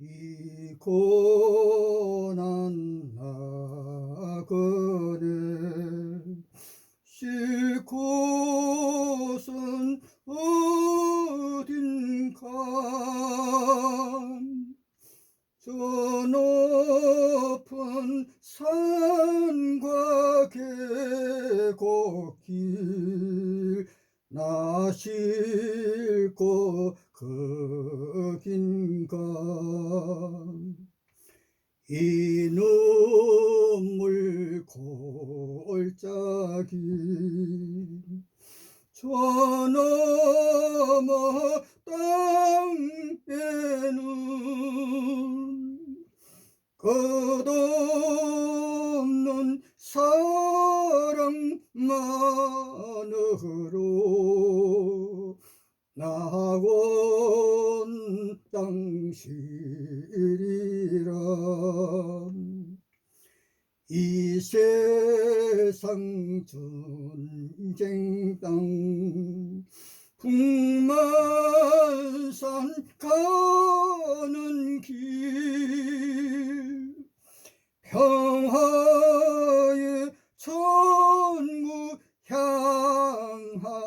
이 고난 나그네 쉴 곳은 어딘가. 저 높은 산과 계곡길 나 싣고 거긴가. 이 눈물 골짜기 저 너머 땅에는 끝없는 사랑만으로 나온 당시리라. 이 세상 전쟁 땅 북만산 가는 길 평화의 천국 향하여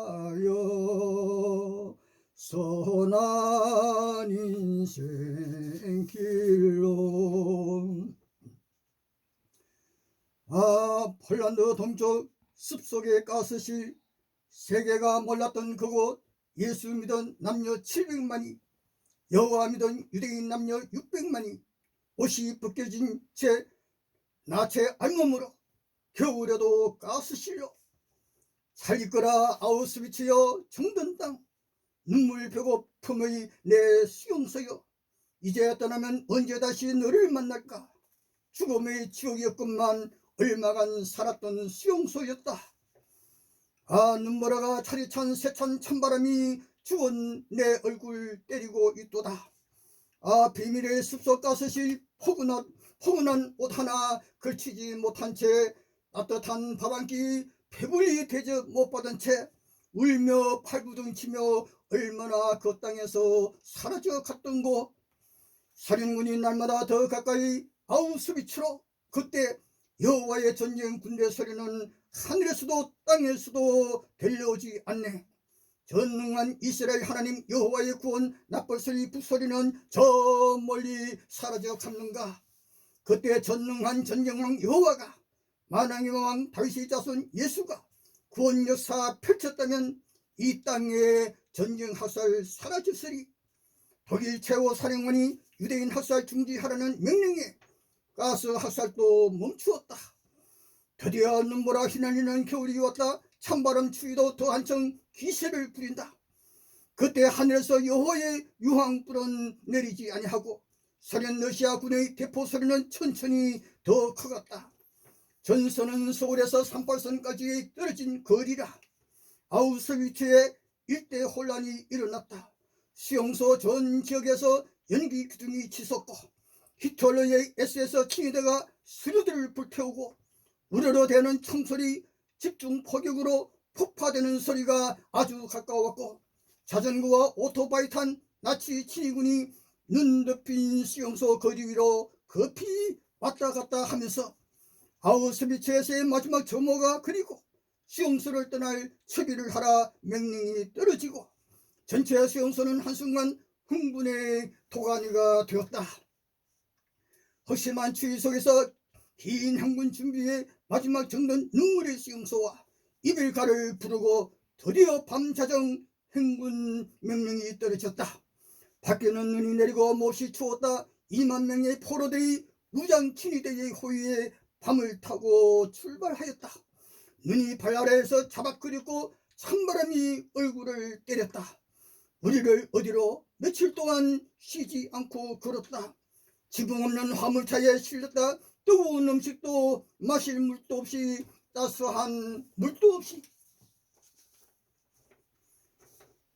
선한 인생 길로. 폴란드 동쪽 숲속의 가스실, 세계가 몰랐던 그곳, 예수 믿은 남녀 700만이, 여호와 믿은 유대인 남녀 600만이 옷이 벗겨진 채 나체 알몸으로 겨울에도 가스실로 살리거라 아우스비츠여 정든 땅, 눈물 배고픔의 내 수용소여, 이제 떠나면 언제 다시 너를 만날까. 죽음의 지옥이었건만 얼마간 살았던 수용소였다. 눈보라가 차디찬 세찬 찬바람이 죽은 내 얼굴 때리고 있도다. 비밀의 숲속 가스실 포근한 옷 하나 걸치지 못한 채, 따뜻한 밥 한 끼 배불리 대접 못 받은 채 울며 팔부둥치며 얼마나 그 땅에서 사라져 갔던 곳. 사령군이 날마다 더 가까이 아우스비츠로. 그때 여호와의 전쟁 군대 소리는 하늘에서도 땅에서도 들려오지 않네. 전능한 이스라엘 하나님 여호와의 구원 납벌소리 북소리는 저 멀리 사라져 갔는가. 그때 전능한 전쟁왕 여호와가, 만왕의 왕 다윗의 자손 예수가 구원 역사 펼쳤다면 이 땅에 전쟁 학살 사라졌으리. 독일 최고 사령관이 유대인 학살 중지하라는 명령에 가스 학살도 멈추었다. 드디어 눈보라 휘날리는 겨울이 왔다. 찬바람 추위도 더 한층 기세를 부린다. 그때 하늘에서 여호와의 유황불은 내리지 아니하고 소련 러시아 군의 대포 소리는 천천히 더 커갔다. 전선은 서울에서 38선까지 떨어진 거리라. 아우스비츠에 일대 혼란이 일어났다. 수용소 전 지역에서 연기 기둥이 치솟고 히틀러의 SS 친위대가 수류들을 불태우고 우르르대는 총소리, 집중 포격으로 폭파되는 소리가 아주 가까웠고, 자전거와 오토바이 탄 나치 친위군이 눈 덮인 수용소 거리 위로 급히 왔다 갔다 하면서 아우스비츠에서의 마지막 점호가 그리고 수용소를 떠날 처비를 하라 명령이 떨어지고 전체 수용소는 한순간 흥분의 도가니가 되었다. 허심한 추위 속에서 긴 행군 준비에 마지막 정든 눈물의 수용소와 이별가를 부르고 드디어 밤자정 행군 명령이 떨어졌다. 밖에는 눈이 내리고 몹시 추웠다. 2만 명의 포로들이 무장 친위대의 호위에 밤을 타고 출발하였다. 눈이 발 아래에서 자박거렸고 찬바람이 얼굴을 때렸다. 우리를 어디로 며칠 동안 쉬지 않고 걸었다. 지붕 없는 화물차에 실렸다. 뜨거운 음식도 마실 물도 없이 따스한 물도 없이.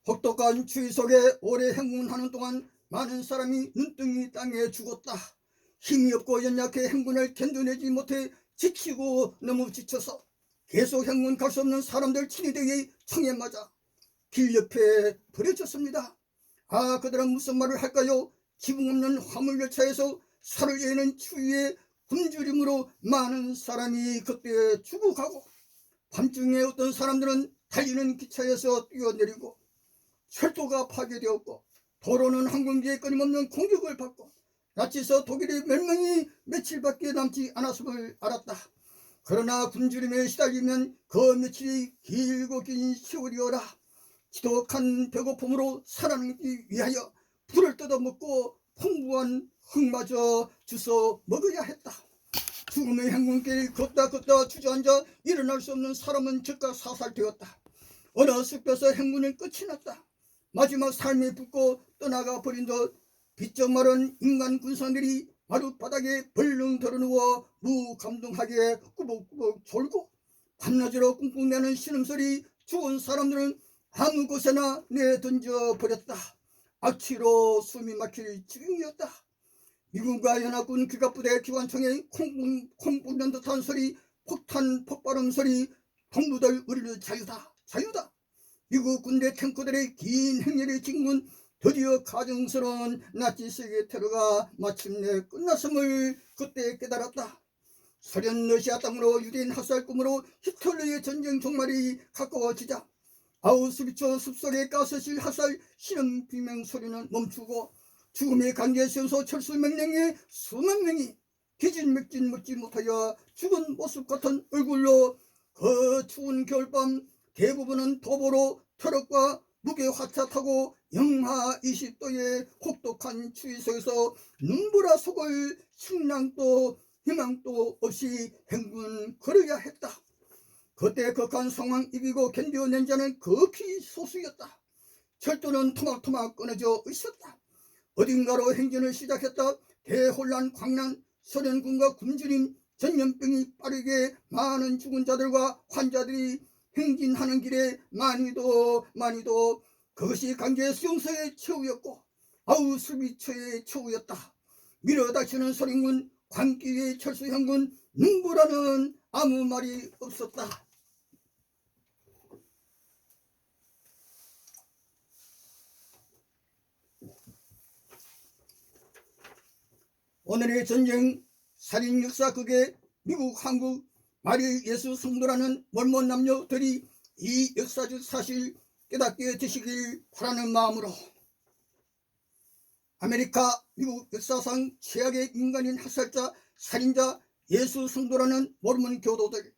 혹독한 추위 속에 오래 행군하는 동안 많은 사람이 눈등이 땅에 죽었다. 힘이 없고 연약해 행군을 견뎌내지 못해 지치고 너무 지쳐서 계속 행군 갈 수 없는 사람들 친위대의 총에 맞아 길 옆에 버려졌습니다. 그들은 무슨 말을 할까요? 지붕 없는 화물열차에서 살을 예는 추위에 굶주림으로 많은 사람이 그때 죽어가고, 밤중에 어떤 사람들은 달리는 기차에서 뛰어내리고, 철도가 파괴되었고, 도로는 항공기에 끊임없는 공격을 받고, 나치서 독일의 멸망이 며칠밖에 남지 않았음을 알았다. 그러나 굶주림에 시달리면 그 며칠이 길고 긴 세월이어라. 지독한 배고픔으로 살아남기 위하여 불을 뜯어먹고 풍부한 흙마저 주워 먹어야 했다. 죽음의 행군길 걷다 주저앉아 일어날 수 없는 사람은 즉각 사살되었다. 어느 숲에서 행군은 끝이 났다. 마지막 삶이 붙고 떠나가 버린 듯 비쩍 마른 인간 군사들이 마룻바닥에 벌렁 들어누워 무감동하게 꾸벅꾸벅 졸고, 밤낮으로 꿍꿍대는 신음소리. 죽은 사람들은 아무 곳에나 내던져 버렸다. 악취로 숨이 막힐 지경이었다. 미군과 연합군 기갑부대 기관총의 콩 뿜는 듯한 소리, 폭탄 폭발음 소리, 동무들 우리를 자유다 자유다. 미국 군대 탱크들의 긴 행렬의 진군, 드디어 가증스러운 나치세계 테러가 마침내 끝났음을 그때 깨달았다. 소련 러시아 땅으로 유대인 학살 꿈으로 히틀러의 전쟁 종말이 가까워지자 아우슈비츠 숲속의 가스실 학살 신음 비명 소리는 멈추고, 죽음의 강제수용소 철수 명령에 수만 명이 기진맥진 먹지 못하여 죽은 모습 같은 얼굴로 그 추운 겨울밤 대부분은 도보로 트럭과 무게화차 타고 영하 20도의 혹독한 추위 속에서 눈보라 속을 식량도 희망도 없이 행군 걸어야 했다. 그때 극한 상황 이기고 견뎌낸 자는 극히 소수였다. 철도는 토막토막 끊어져 있었다. 어딘가로 행진을 시작했다. 대혼란, 광란, 소련군과 굶주림, 전염병이 빠르게 많은 죽은 자들과 환자들이 행진하는 길에 많이도 그것이 강제 수용소의 최후였고 아우슈비츠의 최후였다. 밀어닥치는 소련군, 광기의 철수형군, 눈보라는 아무 말이 없었다. 오늘의 전쟁 살인 역사 극에 미국, 한국, 마리 예수 성도라는 몰몬 남녀들이 이 역사적 사실 깨닫게 되시길 바라는 마음으로, 아메리카, 미국 역사상 최악의 인간인 학살자, 살인자 예수 성도라는 몰몬 교도들,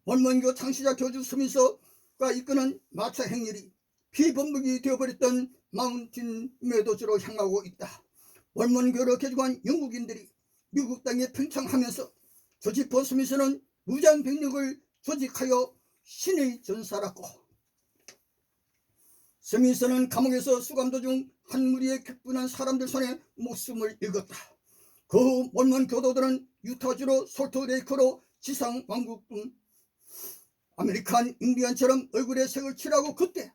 몰몬교 창시자 교주 스미스가 이끄는 마차 행렬이 피범벅이 되어버렸던 마운틴 메도즈로 향하고 있다. 몰몬교를 개종한 영국인들이 미국 땅에 팽창하면서 조지퍼 스미스는 무장병력을 조직하여 신의 전사라고. 스미스는 감옥에서 수감 도중 한 무리의 격분한 사람들 손에 목숨을 잃었다. 그 몰몬 교도들은 유타주로 솔트레이크로 지상 왕국군 아메리칸 인디언처럼 얼굴에 색을 칠하고, 그때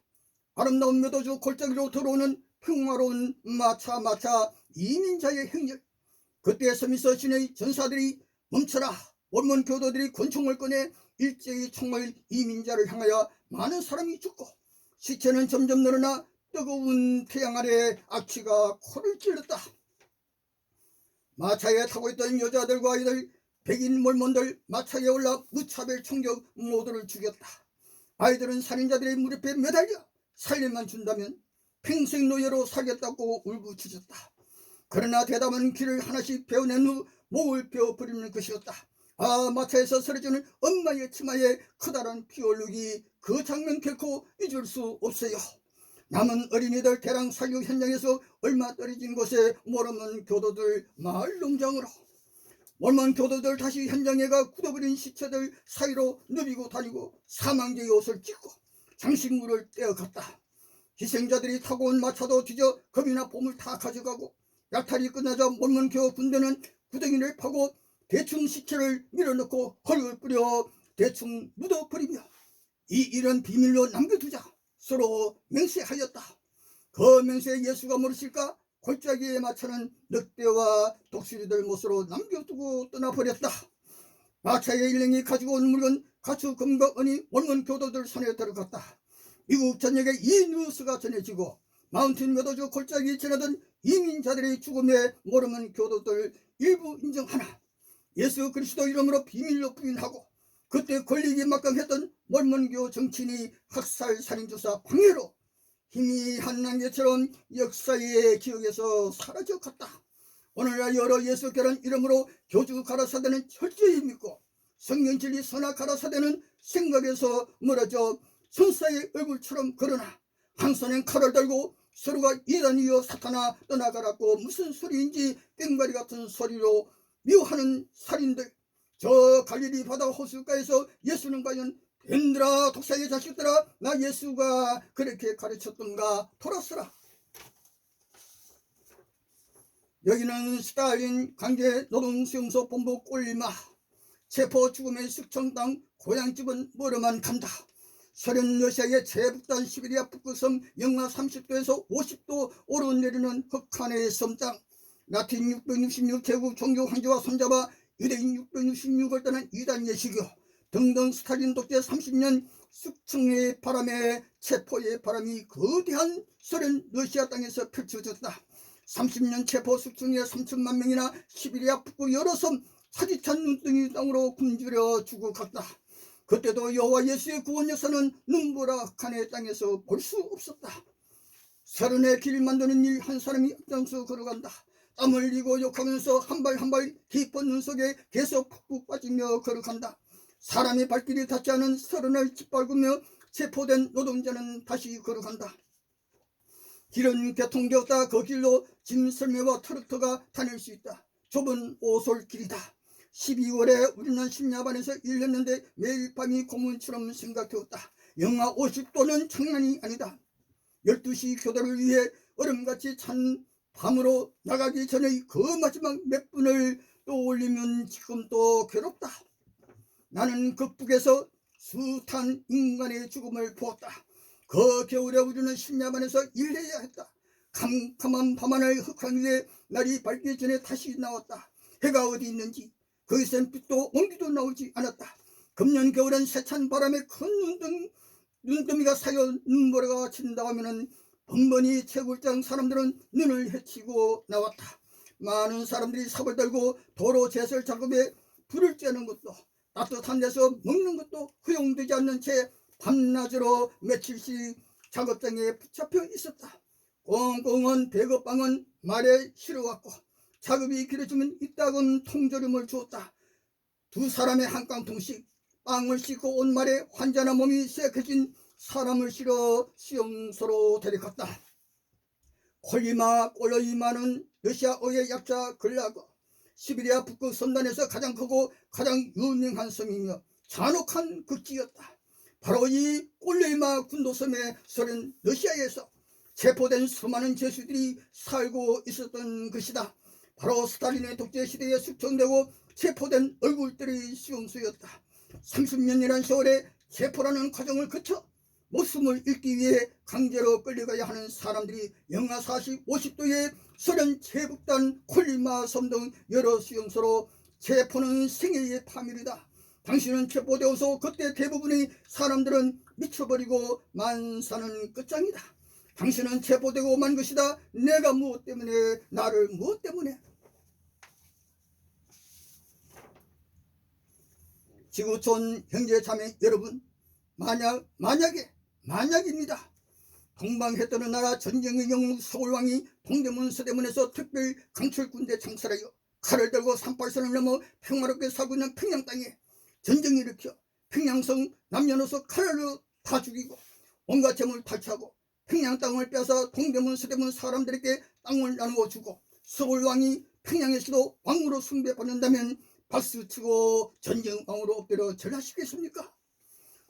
아름다운 메도주 골짜기로 들어오는 평화로운 마차 이민자의 행렬. 그때 스미스 신의 전사들이 멈춰라. 몰몬 교도들이 권총을 꺼내 일제히 총을 이민자를 향하여 많은 사람이 죽고 시체는 점점 늘어나 뜨거운 태양 아래 악취가 코를 찔렀다. 마차에 타고 있던 여자들과 아이들, 백인 몰몬들 마차에 올라 무차별 총격 모두를 죽였다. 아이들은 살인자들의 무릎에 매달려 살림만 준다면 평생 노예로 살겠다고 울부짖었다. 그러나 대답은 귀를 하나씩 베어낸 후 목을 베어버리는 것이었다. 마차에서 쓰러지는 엄마의 치마에 커다란 피 얼룩이, 그 장면 결코 잊을 수 없어요. 남은 어린이들 대량 살육 현장에서 얼마 떨어진 곳에 몰몬 교도들 마을 농장으로, 몰몬 교도들 다시 현장에 가 굳어버린 시체들 사이로 누비고 다니고 사망자의 옷을 찢고 장식물을 떼어갔다. 희생자들이 타고 온 마차도 뒤져 겁이나 봄을 다 가져가고, 약탈이 끝나자 몰몬교 군대는 구덩이를 파고 대충 시체를 밀어넣고 헐을 뿌려 대충 묻어버리며 이 일은 비밀로 남겨두자 서로 맹세하였다. 그 맹세에 예수가 모르실까? 골짜기에 마차는 늑대와 독수리들 못으로 남겨두고 떠나버렸다. 마차의 일행이 가지고 온 물건, 가축, 금과 은이 몰몬 교도들 손에 들어갔다. 미국 전역에 이 뉴스가 전해지고 마운틴 메도주 골짜기 지나던 이민자들의 죽음에 모르는 교도들 일부 인정하나 예수 그리스도 이름으로 비밀로 부인하고 그때 걸리기 막강했던 몰몬교 정치인이 학살 살인조사 방해로 희미한 난개처럼 역사의 기억에서 사라져갔다. 오늘날 여러 예수교란 이름으로 교주 가라사대는 철저히 믿고 성경진리 선악 가라사대는 생각에서 멀어져 선사의 얼굴처럼 걸으나 한 손엔 칼을 들고 서로가 이단이여 사탄아 떠나가라고 무슨 소리인지 꽹과리 같은 소리로 미워하는 살인들. 저 갈릴리 바다 호숫가에서 예수는 과연 뱀들아 독사의 자식들아 나 예수가 그렇게 가르쳤던가 돌아서라. 여기는 스탈린 강제노동수용소 본부 꼴리마 체포 죽음의 숙청 땅 고향집은 멀어만 간다. 소련 러시아의 제북단 시베리아 북극섬 영하 30도에서 50도 오르내리는 흑한의 섬땅 라틴 666 제국 종교 황제와 손잡아 유대인 666을 떠난 이단 예수교 등등 스탈린 독재 30년 숙청의 바람에 체포의 바람이 거대한 소련 러시아 땅에서 펼쳐졌다. 30년 체포 숙청에 3천만 명이나 시베리아 북극 여러 섬 사지찬 눈덩이 땅으로 굶주려 죽어갔다. 그때도 여호와 예수의 구원 역사는 눈보라칸의 땅에서 볼 수 없었다. 서른의 길 만드는 일 한 사람이 앞장서 걸어간다. 땀 흘리고 욕하면서 한 발 한 발 깊은 눈 속에 계속 푹푹 빠지며 걸어간다. 사람의 발길이 닿지 않은 서른을 짓밟으며 체포된 노동자는 다시 걸어간다. 길은 교통되었다. 그 길로 짐설매와 트럭터가 다닐 수 있다. 좁은 오솔길이다. 12월에 우리는 심야반에서 일했는데 매일 밤이 고문처럼 생각되었다. 영하 50도는 장난이 아니다. 12시 교대를 위해 얼음같이 찬 밤으로 나가기 전에 그 마지막 몇 분을 떠올리면 지금 또 괴롭다. 나는 극북에서 숱한 인간의 죽음을 보았다. 그 겨울에 우리는 심야반에서 일해야 했다. 캄캄한 밤하늘 흑한 위에 날이 밝기 전에 다시 나왔다. 해가 어디 있는지 거기선 빛도 온기도 나오지 않았다. 금년 겨울엔 세찬 바람에 큰 눈더미가 쌓여 눈보라가 친다 하면은 번번이 채굴장 사람들은 눈을 헤치고 나왔다. 많은 사람들이 삽을 들고 도로 제설 작업에 불을 쬐는 것도 따뜻한 데서 먹는 것도 허용되지 않는 채 밤낮으로 며칠씩 작업장에 붙잡혀 있었다. 꽁꽁한 배급방은 말에 실어왔고 작업이 길어지면 이따금 통조림을 주었다. 두 사람의 한 깡통씩 빵을 씻고 온 말에 환자나 몸이 쇠약해진 사람을 실어 수용소로 데려갔다. 콜리마는 러시아어의 약자 글라거 시베리아 북극 섬단에서 가장 크고 가장 유명한 섬이며 잔혹한 극지였다. 바로 이 콜리마 군도섬에 소련 러시아에서 체포된 수많은 죄수들이 살고 있었던 것이다. 바로 스탈린의 독재 시대에 숙청되고 체포된 얼굴들의 수용소였다. 30년이란 세월에 체포라는 과정을 거쳐 목숨을 잃기 위해 강제로 끌려가야 하는 사람들이 영하 40, 50도의 소련 제북단 콜리마 섬 등 여러 수용소로 체포는 생애의 파멸이다. 당신은 체포되어서 그때 대부분의 사람들은 미쳐버리고 만사는 끝장이다. 당신은 체포되고 만 것이다. 내가 무엇 때문에, 나를 무엇 때문에. 지구촌 형제자매 여러분, 만약입니다. 동방해 떠는 나라 전쟁의 영웅 서울왕이 동대문 서대문에서 특별 강철군대 창설하여 칼을 들고 38선을 넘어 평화롭게 살고 있는 평양 땅에 전쟁을 일으켜 평양성 남녀노소 칼로 다 죽이고 온갖 재물 탈취하고 평양 땅을 빼앗아 동대문 서대문 사람들에게 땅을 나누어 주고 서울왕이 평양에서도 왕으로 숭배받는다면 박수치고 전쟁왕으로 엎드려 절하시겠습니까?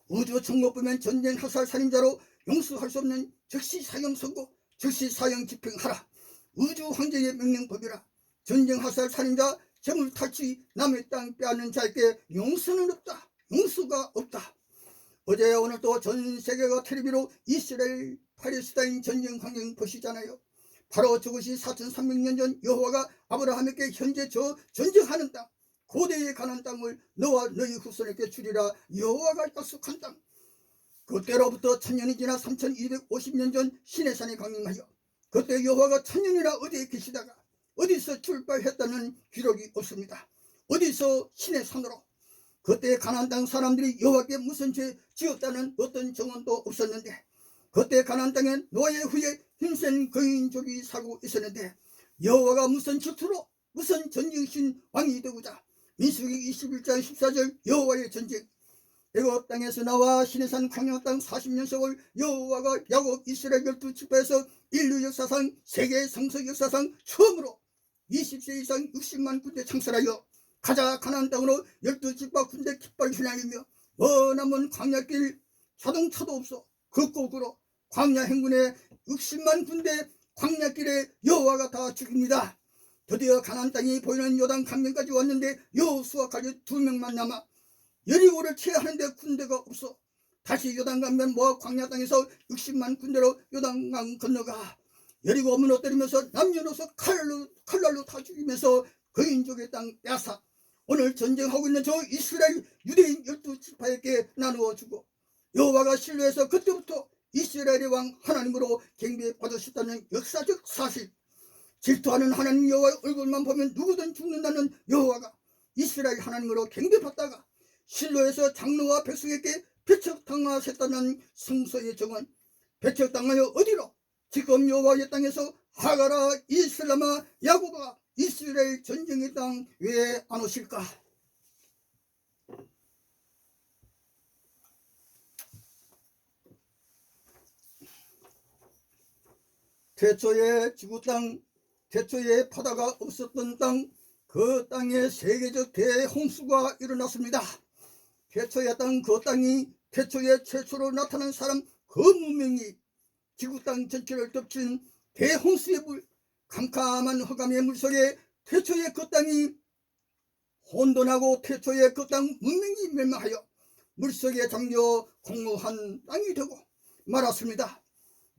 우주 천국보면 전쟁 학살 살인자로 용서할 수 없는 즉시 사형 선고, 즉시 사형 집행하라. 우주 황제의 명령법이라. 전쟁 학살 살인자, 재물 탈취, 남의 땅 빼앗는 자에게 용서는 없다. 용서가 없다. 어제 오늘 또 전 세계가 텔레비로 이스라엘 팔레스타인 전쟁 광경 보시잖아요. 바로 저것이 4300년 전 여호와가 아브라함에게 현재 저 전쟁하는 땅, 고대에 가난 땅을 너와 너희 후손에게 주리라 여호와가 약속한 땅. 그때로부터 1000년이 지나 3250년 전 시내산에 강림하여 그때 여호와가 천년이나 어디에 계시다가 어디서 출발했다는 기록이 없습니다. 어디서 신의 산으로. 그때 가나안 땅 사람들이 여호와께 무슨 죄 지었다는 어떤 정언도 없었는데, 그때 가나안 땅에 노예 후에 힘센 거인족이 살고 있었는데, 여호와가 무슨 질투로 무슨 전쟁신 왕이 되고자 민수기 21장 14절 여호와의 전쟁, 애굽 땅에서 나와 시내산 광야 땅 40년 세월 여호와가 야곱 이스라엘 12지파에서 인류 역사상 세계 성서 역사상 처음으로 20세 이상 60만 군대 창설하여 가자 가나안 땅으로 12지파 군대 깃발 휘날리며 머나먼 광야길 자동차도 없어 그 광야 행군에 60만 군대 광야길에 여호와가 다 죽입니다. 드디어 가나안 땅이 보이는 요단 강변까지 왔는데 여호수아 칼리 2명만 남아 여리고를 취하는데 군대가 없어 다시 요단 강변 모압 광야 땅에서 60만 군대로 요단강 건너가 여리고 무너뜨리면서 남녀노소 칼날로 다 죽이면서 거인족의 땅 빼앗아 오늘 전쟁하고 있는 저 이스라엘 유대인 12지파에게 나누어 주고, 여호와가 실로에서 그때부터 이스라엘의 왕 하나님으로 경배받으셨다는 역사적 사실, 질투하는 하나님 여호와의 얼굴만 보면 누구든 죽는다는 여호와가 이스라엘 하나님으로 경배받다가 실로에서 장로와 백성에게 배척당하셨다는 성서의 정언, 배척당하여 어디로? 지금 여호와의 땅에서 하가라 이슬람아 야곱아 이스라엘 전쟁의 땅 왜 안 오실까? 태초에 지구 땅, 태초에 바다가 없었던 땅, 그 땅에 세계적 대홍수가 일어났습니다. 태초의 땅, 그 땅이 태초에 최초로 나타난 사람 그 문명이 지구 땅 전체를 덮친 대홍수의 물, 캄캄한 흑암의 물속에 태초에 그 땅이 혼돈하고 태초에 그 땅 문명이 멸망하여 물속에 잠겨 공허한 땅이 되고 말았습니다.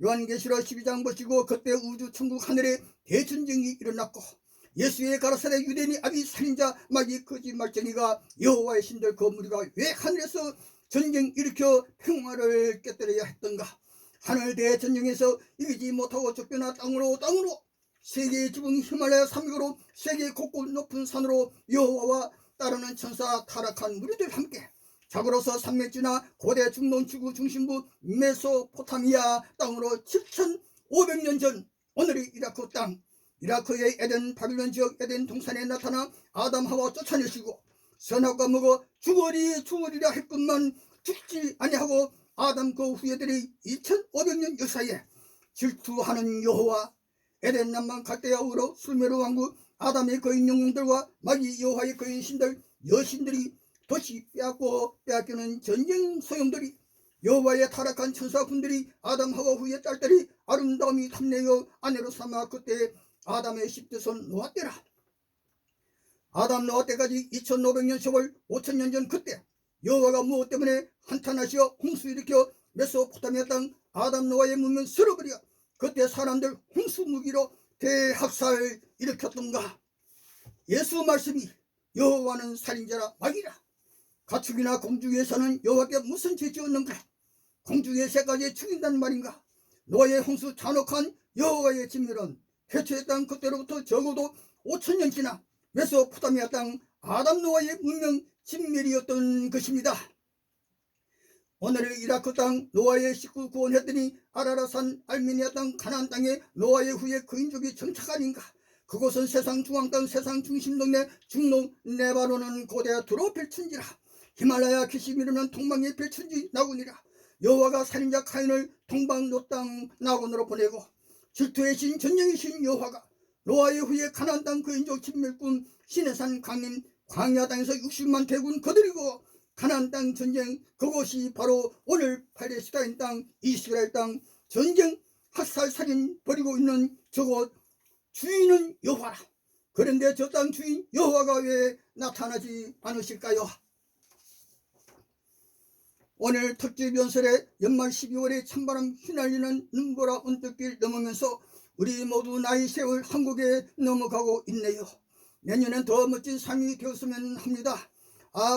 요한계시록 12장 보시고 그때 우주 천국 하늘에 대전쟁이 일어났고 예수의 가라사대 유대인이 아비 살인자 마귀 거짓말쟁이가 여호와의 신들 그 무리가 왜 하늘에서 전쟁 일으켜 평화를 깨뜨려야 했던가? 하늘 대전쟁에서 이기지 못하고 쫓겨나 땅으로 세계의 지붕 히말라야 산맥으로 세계 곳곳 높은 산으로 여호와와 따르는 천사 타락한 무리들 함께 자고로서 산맥 지나 고대 중동 지구 중심부 메소포타미아 땅으로 7500년 전 오늘의 이라크 땅, 이라크의 에덴 바빌론 지역 에덴 동산에 나타나 아담 하와 쫓아내시고 선악과 먹어 죽으리라 했건만 죽지 아니하고 아담 그 후예들이 2500년 역사에 질투하는 여호와, 에덴 남방 갈대아 우로 술메로 왕국 아담의 거인 영웅들과 마귀 여호와의 거인 신들 여신들이 도시 빼앗기는 전쟁 소용들이 여호와의 타락한 천사군들이 아담 하와 후의 딸들이 아름다움이 탐내어 아내로 삼아 그때 아담의 10대손 노아 때라. 아담 노아 때까지 2500년 세월 5000년 전 그때 여호와가 무엇 때문에 한탄하시어 홍수 일으켜 메소포타미아 땅 아담 노아의 문명 쓸어버려 그때 사람들 홍수 무기로 대학살 일으켰던가? 예수 말씀이 여호와는 살인자라 마귀라. 가축이나 공주 위에서는 여호와께 무슨 죄 지었는가? 공주의 새까지 죽인다는 말인가? 노아의 홍수 잔혹한 여호와의 진멸은 태초의 땅 그때로부터 적어도 5000년 지나 메소포타미아 땅 아담 노아의 문명 진멸이었던 것입니다. 오늘의 이라크 땅 노아의 식구 구원했더니 아라라산 알메니아 땅 가나안 땅에 노아의 후에 거인족이 정착 아닌가? 그곳은 세상 중앙 땅 세상 중심 동네 중동 레바논은 고대두로 펼친지라. 히말라야 키시미르는 동방의 펼친지 나군이라. 여호와가 살인자 카인을 동방 노땅 나군으로 보내고 질투의 신 전쟁의 신 여호와가 노아의 후에 가나안 땅 거인족 진멸군 시내산 강림 광야 땅에서 60만 대군 거느리고 가나안 땅 전쟁, 그곳이 바로 오늘 팔레스타인 땅 이스라엘 땅 전쟁 학살 살인 벌이고 있는 저곳 주인은 여호와라. 그런데 저 땅 주인 여호와가 왜 나타나지 않으실까요? 오늘 특집 연설에 연말 12월에 찬바람 휘날리는 눈보라 언덕길 넘으면서 우리 모두 나이 세월 한국에 넘어가고 있네요. 내년엔 더 멋진 삶이 되었으면 합니다.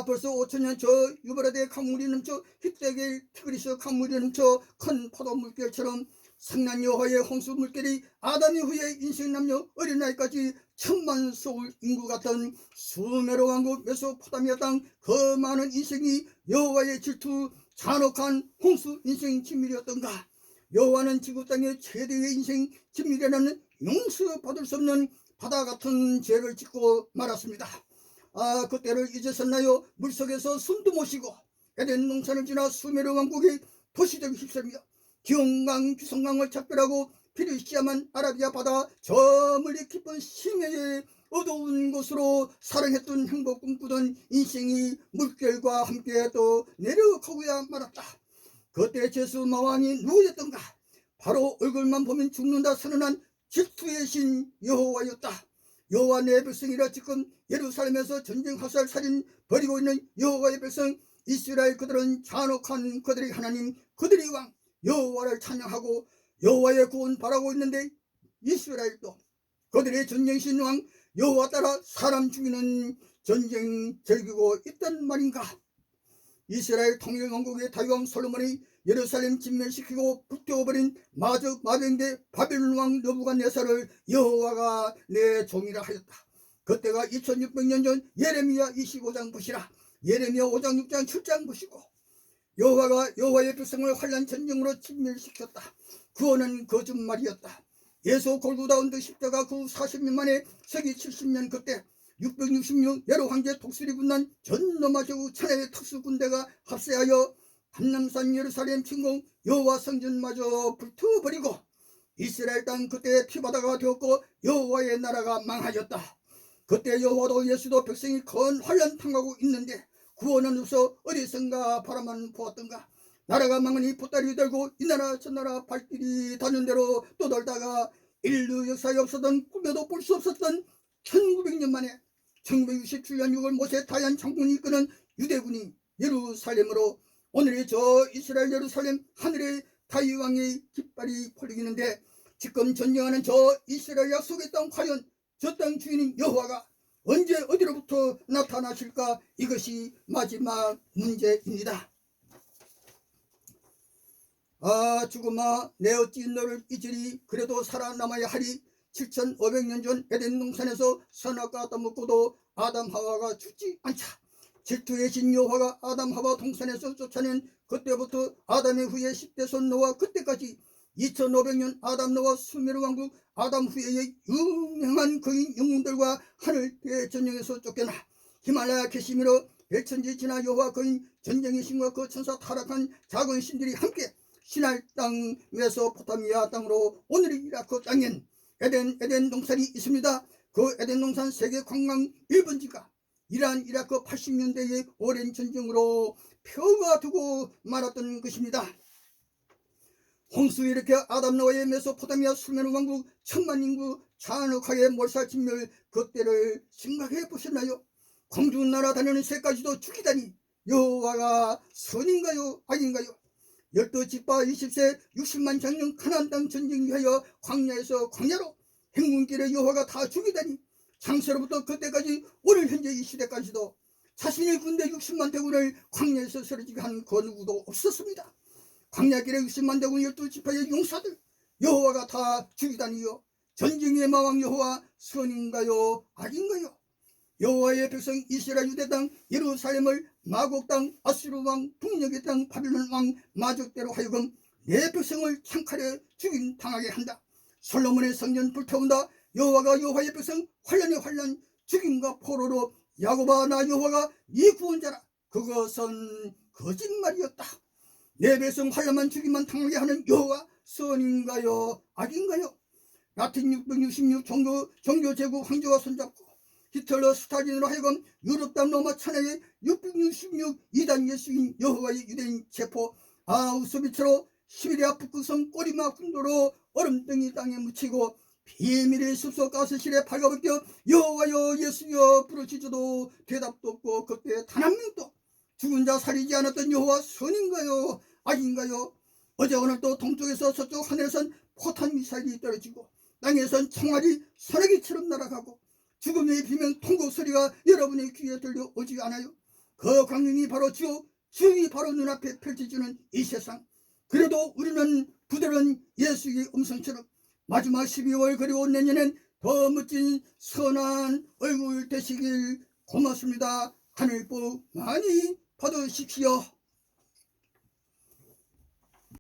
벌써 5000년 저 유브라데 강물이 넘쳐 히데겔 티그리스 강물이 넘쳐 큰 포도 물결처럼 상난 여호와의 홍수 물결이 아담 이후에 인생 남녀 어린아이까지 천만 서울 인구 같은 수메로 왕국 메소포타미아 땅 그 많은 인생이 여호와의 질투 잔혹한 홍수 인생 진밀이었던가. 여호와는 지구 땅의 최대의 인생 진밀이라는 용서받을 수 없는 바다 같은 죄를 짓고 말았습니다. 그때를 잊으셨나요? 물속에서 숨도 못 쉬고 에덴 농산을 지나 수메르 왕국의 도시들을 휩쓸며 기욤강 기욤강을 작별하고 피르시아만 아라비아 바다 저 멀리 깊은 심해의 어두운 곳으로 사랑했던 행복 꿈꾸던 인생이 물결과 함께 또 내려가고야 말았다. 그때 제수 마왕이 누구였던가? 바로 얼굴만 보면 죽는다 선언한 질투의 신 여호와였다. 여호와 내 백성이라 지금 예루살렘에서 전쟁 화살 살인 벌이고 있는 여호와의 백성 이스라엘, 그들은 잔혹한 그들의 하나님 그들의 왕 여호와를 찬양하고 여호와의 구원 바라고 있는데, 이스라엘도 그들의 전쟁신 왕 여호와 따라 사람 죽이는 전쟁 즐기고 있단 말인가. 이스라엘 통일왕국의 다윗왕 솔로몬이 예루살렘 진멸시키고 불태워버린 마병대 바벨론 왕 느부갓네살을 여호와가 내 종이라 하였다. 그때가 2600년 전 예레미야 25장 보시라. 예레미야 5장 6장 7장 보시고, 여호와가 여호와의 백성을 환난 전쟁으로 진멸시켰다. 구원은 거짓말이었다. 예수 골고다 언덕 십자가 그 40년 만에 서기 70년 그때 666 네로 황제 독수리 군단 전 로마 제국 천하의 특수군대가 합세하여 감람산 예루살렘 침공 여호와 성전마저 불태워버리고 이스라엘 땅 그때 피바다가 되었고 여호와의 나라가 망하였다. 그때 여호와도 예수도 백성이 큰 환난 당하고 있는데 구원은 없어 어디선가 바라만 보았던가. 나라가 망하니 보따리 들고 이 나라 저 나라 발길이 닿는 대로 떠돌다가 인류 역사에 없었던 꿈에도 볼 수 없었던 1900년 만에 1967년 6월 모세 다얀 장군이 이끄는 유대군이 예루살렘으로, 오늘의 저 이스라엘 예루살렘 하늘의 다윗왕의 깃발이 펄리는데, 지금 전쟁하는 저 이스라엘 약속의 땅 과연 저 땅 주인인 여호와가 언제 어디로부터 나타나실까? 이것이 마지막 문제입니다. 죽음아 내 어찌 너를 잊으리. 그래도 살아남아야 하리. 7500년 전 에덴 동산에서 선악과 따먹고도 아담 하와가 죽지 않자. 질투의 신 여호와가 아담 하와 동산에서 쫓아낸 그때부터 아담의 후에 10대 손 노아 그때까지 2500년 아담 노아 수메르 왕국 아담 후에의 유명한 거인 영웅들과 하늘 대전쟁에서 쫓겨나 히말라야 캐시미로 백천지 지나 여호와 거인 전쟁의 신과 그 천사 타락한 작은 신들이 함께 신할 땅 메소포타미아 땅으로 오늘의 이라크 땅엔 에덴 동산이 있습니다. 그 에덴 동산 세계 관광 1번지가 이라크 80년대의 오랜 전쟁으로 표가 두고 말았던 것입니다. 홍수 일으켜 아담 노아의 메소포타미아 수메르 왕국 천만 인구 잔혹하게 몰살진멸 그때를 생각해 보셨나요? 공주 날아다니는 새까지도 죽이다니 여호와가 선인가요 악인가요? 12지파 20세 60만 장령 가나안 땅 전쟁 위하여 광야에서 광야로 행군길에 여호와가 다 죽이다니, 창세로부터 그때까지 오늘 현재 이 시대까지도 자신의 군대 60만 대군을 광야에서 쓰러지게 한 그 누구도 없었습니다. 광야길에 60만 대군 12지파의 용사들 여호와가 다 죽이다니요. 전쟁의 마왕 여호와 선인가요 악인가요? 여호와의 백성 이스라엘 유대 땅 예루살렘을 마곡 땅 아수르 왕 북녘의 땅 바빌론 왕 마족대로 하여금 내 백성을 창칼에 죽임 당하게 한다. 솔로몬의 성전 불태운다. 여호와가 여호와의 백성 환란의 환란 죽임과 포로로 야곱아 나 여호와가 네 구원자라. 그것은 거짓말이었다. 내 백성 환란만 죽임만 당하게 하는 여호와 선인가요 악인가요? 라틴 666 종교 제국 황제와 손잡고 히틀러 스탈린으로 하여금 유럽 땅 로마 천하의 666 이단 예수인 여호와의 유대인 체포 아우슈비츠로 시베리아 북극성 꼬리마 군도로 얼음덩이 땅에 묻히고 비밀의 숲속 가스실에 발가벗겨 여호와여 예수여 부르짖어도 대답도 없고 그때 단 한 명도 죽은 자 살리지 않았던 여호와 선인가요 악인가요? 어제 오늘 또 동쪽에서 서쪽 하늘에선 포탄 미사일이 떨어지고 땅에선 총알이 소나기처럼 날아가고 죽음의 비명 통곡 소리가 여러분의 귀에 들려오지 않아요? 그 광명이 바로 지옥이 바로 눈앞에 펼쳐지는 이 세상. 그래도 우리는 부드러운 예수의 음성처럼 마지막 12월 그리고 내년엔 더 멋진 선한 얼굴 되시길 고맙습니다. 하늘 복 많이 받으십시오.